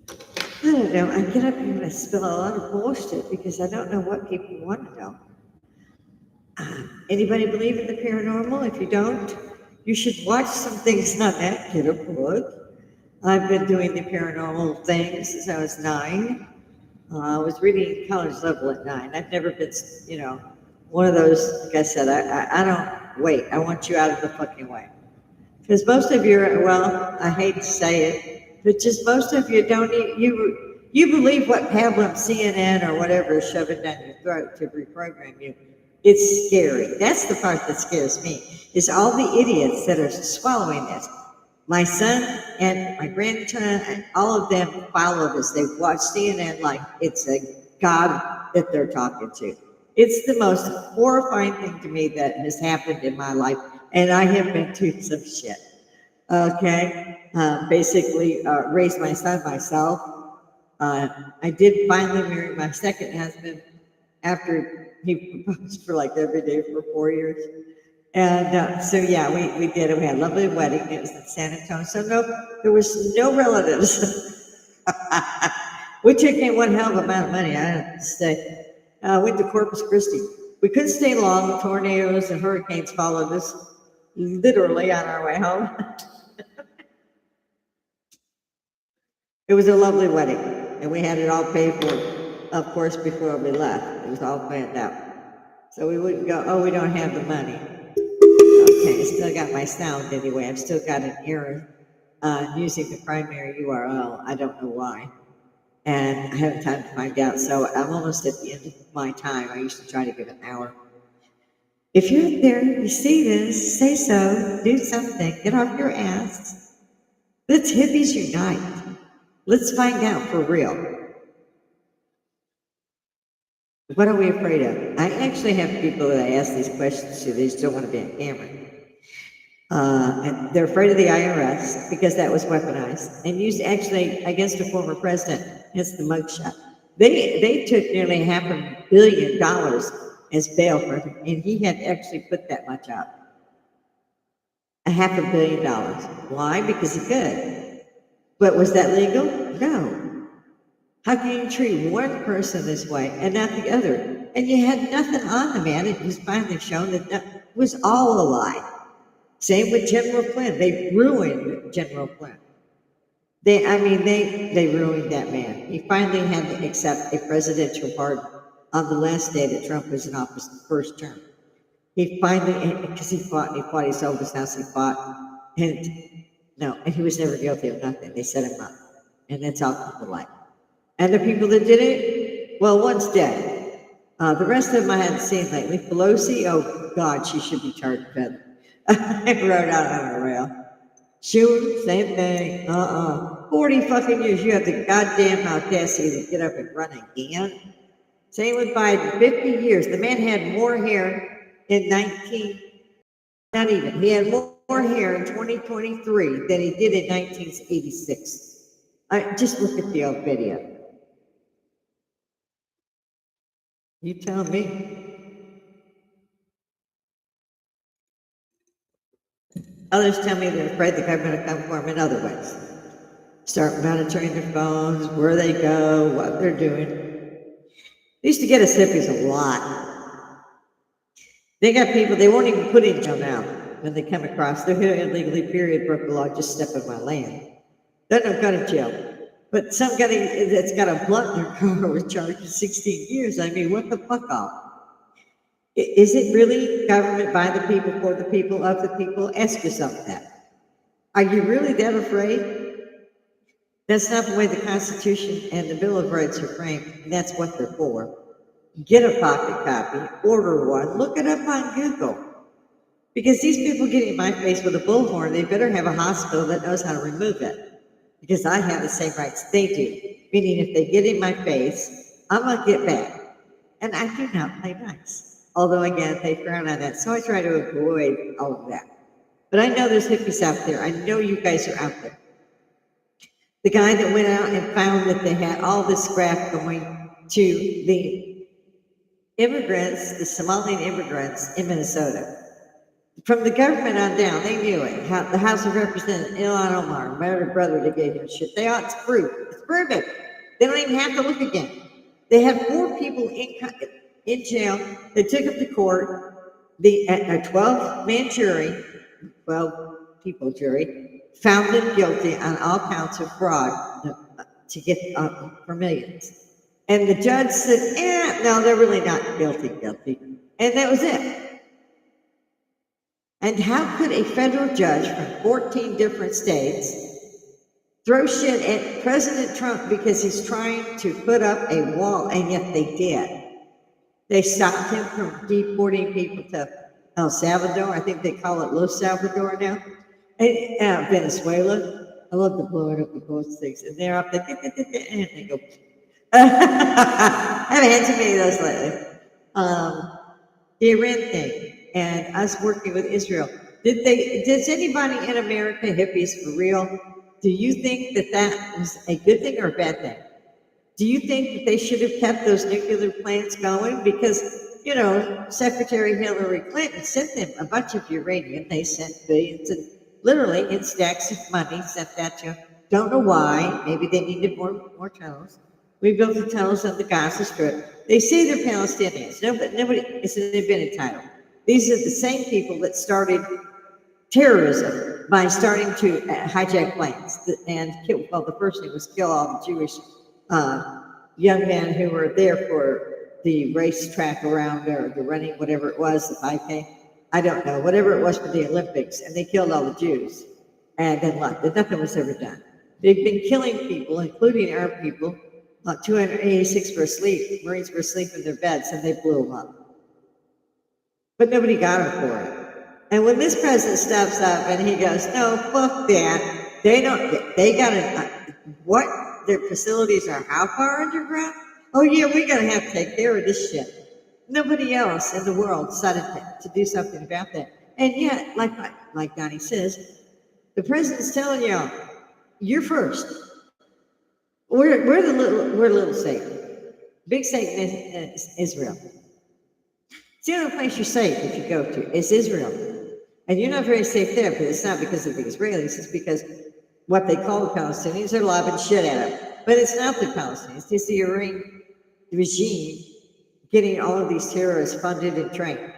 I don't know. I get up here and I spill a lot of bullshit because I don't know what people want to know. Anybody believe in the paranormal? If you don't, you should watch some things on that. Get a book. I've been doing the paranormal thing since I was 9. I was reading college level at 9. I've never been, one of those. Like I said, I don't wait. I want you out of the fucking way. Because most of you are, well, I hate to say it, but just most of you don't, you believe what Pablum, CNN, or whatever is shoving down your throat to reprogram you. It's scary. That's the part that scares me, is all the idiots that are swallowing this. My son and my grandchild, and all of them follow this. They watch CNN like it's a god that they're talking to. It's the most horrifying thing to me that has happened in my life, and I have been through some shit. Okay, basically raised my son myself. I did finally marry my second husband after he proposed for like every day for 4 years. And so, yeah, we did it. We had a lovely wedding. It was in San Antonio. So, no, there was no relatives. We took in one hell of a amount of money. I have to say. Went to Corpus Christi. We couldn't stay long. Tornadoes and hurricanes followed us literally on our way home. It was a lovely wedding, and we had it all paid for, of course, before we left. It was all planned out. So we wouldn't go, oh, we don't have the money. Okay, I still got my sound anyway. I've still got an error using the primary URL. I don't know why. And I haven't time to find out. So I'm almost at the end of my time. I usually try to give an hour. If you're there, you see this, say so, do something, get off your ass. Let's hippies unite. Let's find out for real. What are we afraid of? I actually have people that I ask these questions to, they just don't want to be on camera. And they're afraid of the IRS because that was weaponized and used actually against a former president. Hence the mugshot. They took nearly $500 million as bail for him, and he had actually put that much up. $500 million. Why? Because he could. But was that legal? No. How can you treat one person this way and not the other? And you had nothing on the man. It was finally shown that that was all a lie. Same with General Flynn. They ruined General Flynn. They ruined that man. He finally had to accept a presidential pardon on the last day that Trump was in office, the first term. He finally, because he fought, he sold his house, he fought, and he was never guilty of nothing. They set him up. And that's all people like. And the people that did it, well, one's dead. The rest of them I hadn't seen lately. Pelosi, oh God, she should be charged with that. I rode out on a rail. Shoot, same thing. 40 fucking years, you have the goddamn audacity to get up and run again. Same with Biden, 50 years. The man had more hair in not even, he had more hair in 2023 than he did in 1986. Just look at the old video. You tell me. Others tell me they're afraid the government will come for them in other ways. Start monitoring their phones, where they go, what they're doing. They used to get us hippies a lot. They got people, they won't even put in jail now when they come across. They're here illegally, period, broke the law, just step on my land. They don't go to jail. But some guy that's got a blunt in their car was charged with 16 years. I mean, what the fuck off? Is it really government by the people, for the people, of the people? Ask yourself that. Are you really that afraid? That's not the way the Constitution and the Bill of Rights are framed, and that's what they're for. Get a pocket copy, order one, look it up on Google. Because these people get in my face with a bullhorn, they better have a hospital that knows how to remove it. Because I have the same rights they do. Meaning if they get in my face, I'm going to get back. And I do not play nice. Although, again, they frown on that. So I try to avoid all of that. But I know there's hippies out there. I know you guys are out there. The guy that went out and found that they had all this scrap going to the immigrants, the Somalian immigrants in Minnesota. From the government on down, they knew it. The House of Representatives, Ilhan Omar, married brother, they gave him shit. It's proof. It's proven. They don't even have to look again. They had 4 people in jail. They took them to court. A 12-man jury, 12-people jury, found them guilty on all counts of fraud to get for millions. And the judge said, no, they're really not guilty. And that was it. And how could a federal judge from 14 different states throw shit at President Trump because he's trying to put up a wall, and yet they did? They stopped him from deporting people to El Salvador. I think they call it Los Salvador now. And Venezuela. I love to blow it up with both things. And they're up there, and they go. I haven't had too many of those lately. The Iran thing. And us working with Israel. Does anybody in America, hippies for real, do you think that was a good thing or a bad thing? Do you think that they should have kept those nuclear plants going? Because, Secretary Hillary Clinton sent them a bunch of uranium. They sent billions and literally in stacks of money, sent that to them. Don't know why. Maybe they needed more tunnels. We built the tunnels on the Gaza Strip. They say they're Palestinians. Nobody is been entitled. These are the same people that started terrorism by starting to hijack planes and kill. Well, the first thing was kill all the Jewish young men who were there for the racetrack around or the running, whatever it was, the 5K. I don't know, whatever it was for the Olympics, and they killed all the Jews and then left. Nothing was ever done. They've been killing people, including our people. 286 were asleep. Marines were asleep in their beds, and they blew them up. But nobody got him for it. And when this president steps up and he goes, no, fuck that. They got what? Their facilities are how far underground? Oh yeah, we gotta have to take care of this shit. Nobody else in the world decided to do something about that. And yet, like Donnie says, the president's telling y'all, you're first. We're little Satan. Big Satan is Israel. It's the only place you're safe if you go to is Israel. And you're not very safe there, but it's not because of the Israelis, it's because what they call the Palestinians are lobbing shit at them. But it's not the Palestinians, it's the Iranian regime getting all of these terrorists funded and trained.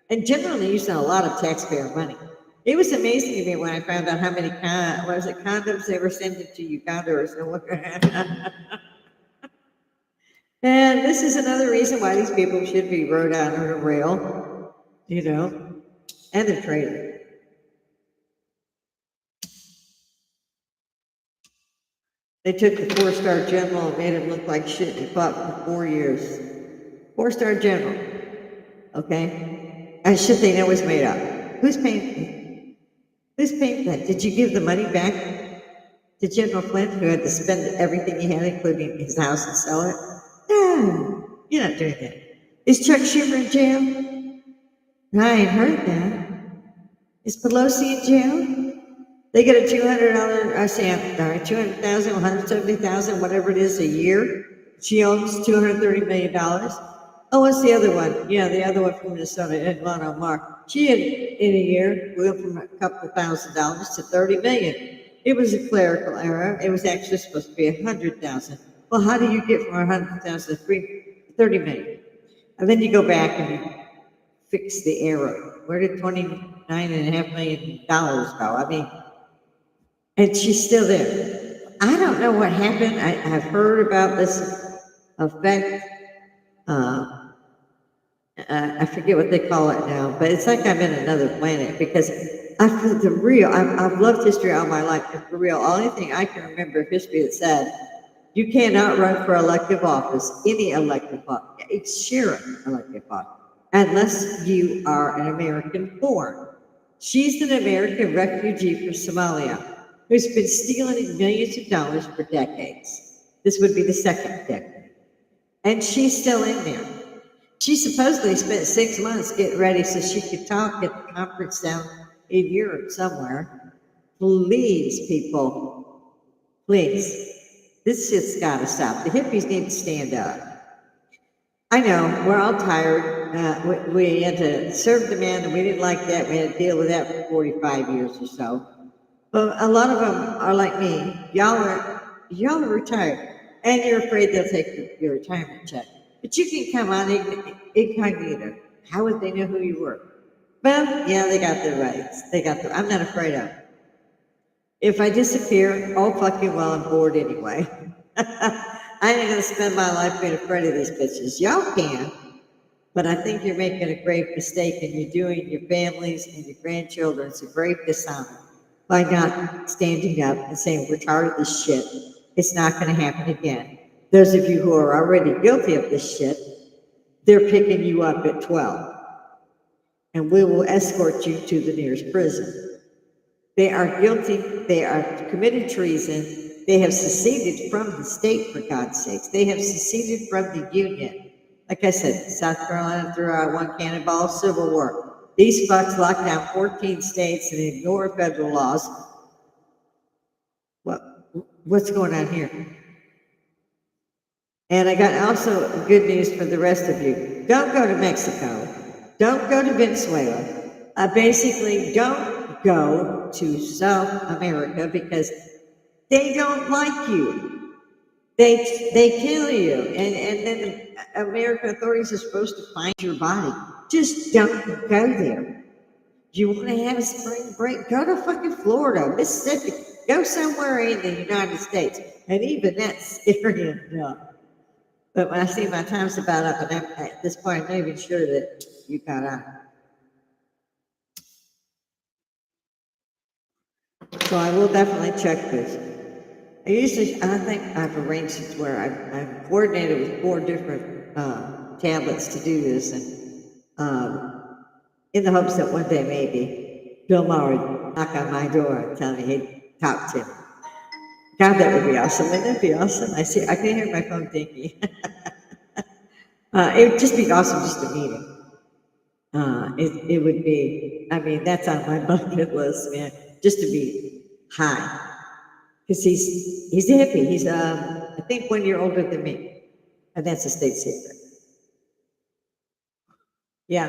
And generally using a lot of taxpayer money. It was amazing to me when I found out how many condoms they were sending to Uganda or somewhere. And this is another reason why these people should be rode out on a rail, and they're traitor. They took the 4-star general and made him look like shit and fought for 4 years. 4-star general, okay? And shit they know is made up. Who's paying that? Did you give the money back to General Flynn, who had to spend everything he had, including his house, and sell it? No, you're not doing that. Is Chuck Schumer in jail? I ain't heard that. Is Pelosi in jail? They get a $200,000, $170,000, whatever it is, a year. She owns $230 million. Oh, what's the other one? Yeah, the other one from Minnesota, Ilhan Omar. She had, in a year, went from a couple $1,000s to $30 million. It was a clerical error. It was actually supposed to be $100,000. Well, how do you get from 100,000 to 30 million? And then you go back and you fix the error. Where did $29.5 million go? And she's still there. I don't know what happened. I've heard about this effect. I forget what they call it now, but it's like I'm in another planet because I've loved history all my life. And for real, only thing I can remember of history that said, you cannot run for elective office, any elective office, it's sheriff elective office, unless you are an American born. She's an American refugee from Somalia who's been stealing millions of dollars for decades. This would be the second decade. And she's still in there. She supposedly spent 6 months getting ready so she could talk at the conference down in Europe somewhere. Please, people, please. This shit's gotta stop. The hippies need to stand up. I know, we're all tired. We had to serve the man, and we didn't like that. We had to deal with that for 45 years or so. But a lot of them are like me. Y'all are retired, and you're afraid they'll take your retirement check. But you can come on incognito. How would they know who you were? Well, yeah, they got their rights. I'm not afraid of it. If I disappear, oh fucking well, I'm bored anyway. I ain't gonna spend my life being afraid of these bitches. Y'all can, but I think you're making a grave mistake, and you're doing your families and your grandchildren a grave dishonor by not standing up and saying, we're tired of this shit. It's not gonna happen again. Those of you who are already guilty of this shit, they're picking you up at 12, and we will escort you to the nearest prison. They are guilty. They are committed treason. They have seceded from the state, for God's sakes. They have seceded from the Union. Like I said, South Carolina threw out one cannonball, Civil War. These fucks locked down 14 states and ignore federal laws. What's going on here? And I got also good news for the rest of you. Don't go to Mexico. Don't go to Venezuela. Basically, don't go to South America because they don't like you. They kill you. And then the American authorities are supposed to find your body. Just don't go there. Do you want to have a spring break? Go to fucking Florida, Mississippi. Go somewhere in the United States. And even that's scary enough. But when I see my time's about up, and at this point, I'm not even sure that you got on. So I will definitely check this. I think I've arranged it where I've coordinated with 4 different tablets to do this, and in the hopes that one day maybe Bill Maher would knock on my door and tell me he'd talk to me. God, that would be awesome. Wouldn't that be awesome? I can hear my phone thinking. It would just be awesome just to meet him. It would be, I mean, that's on my bucket list, man, just to be high. Because he's a hippie. He's, I think, 1 year older than me. And that's a state secret. Yeah,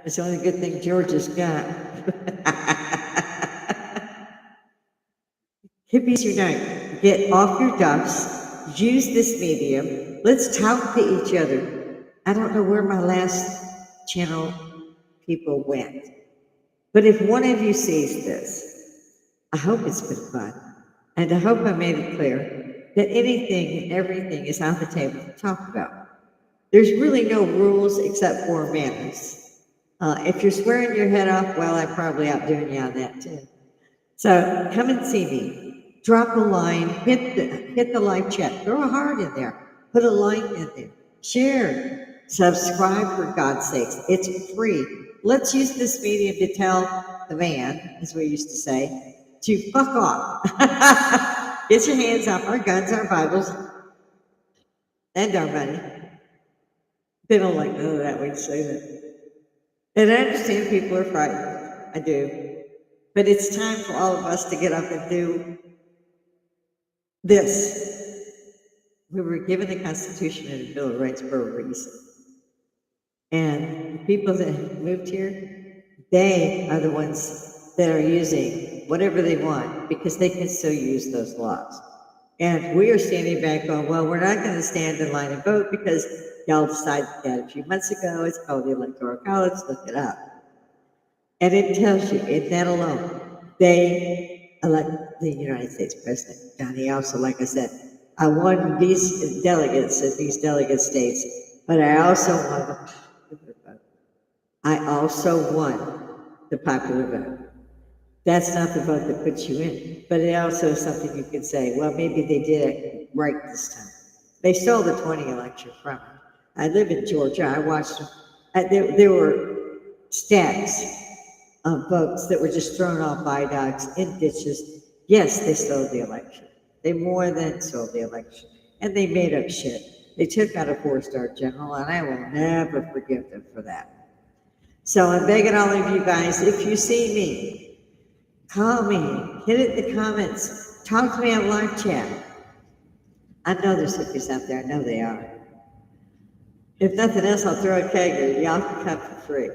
it's the only good thing Georgia's got. Hippies unite. Get off your duffs. Use this medium. Let's talk to each other. I don't know where my last channel people went. But if one of you sees this, I hope it's been fun. And I hope I made it clear that anything and everything is on the table to talk about. There's really no rules except for manners. If you're swearing your head off, well, I'm probably outdoing you on that too. So come and see me. Drop a line, hit the like chat, throw a heart in there, put a like in there, share, subscribe for God's sakes. It's free. Let's use this medium to tell the man, as we used to say, to fuck off. Get your hands off our guns, our Bibles, and our money. They don't like none of that when you say that. And I understand people are frightened. I do. But it's time for all of us to get up and do this. We were given the Constitution and the Bill of Rights for a reason. And the people that have moved here, they are the ones that are using whatever they want because they can still use those laws. And we are standing back going, well, we're not going to stand in line and vote because y'all decided that a few months ago. It's called the Electoral College. Look it up. And it tells you, in that alone, they elect the United States president. Johnny also, like I said, I won these delegates at these delegate states, but I also won the popular vote. That's not the vote that puts you in, but it also is something you can say, well, maybe they did it right this time. They stole the 20 election from me. I live in Georgia. I watched them. There were stacks of votes that were just thrown off viaducts in ditches. Yes, they stole the election. They more than stole the election. And they made up shit. They took out a 4-star general, and I will never forgive them for that. So I'm begging all of you guys, if you see me, call me, hit it in the comments, talk to me on live chat. I know there's hippies out there, I know they are. If nothing else, I'll throw a kegger, y'all can come for free.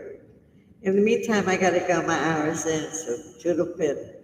In the meantime, I gotta go, my hour's in, so toodle pip.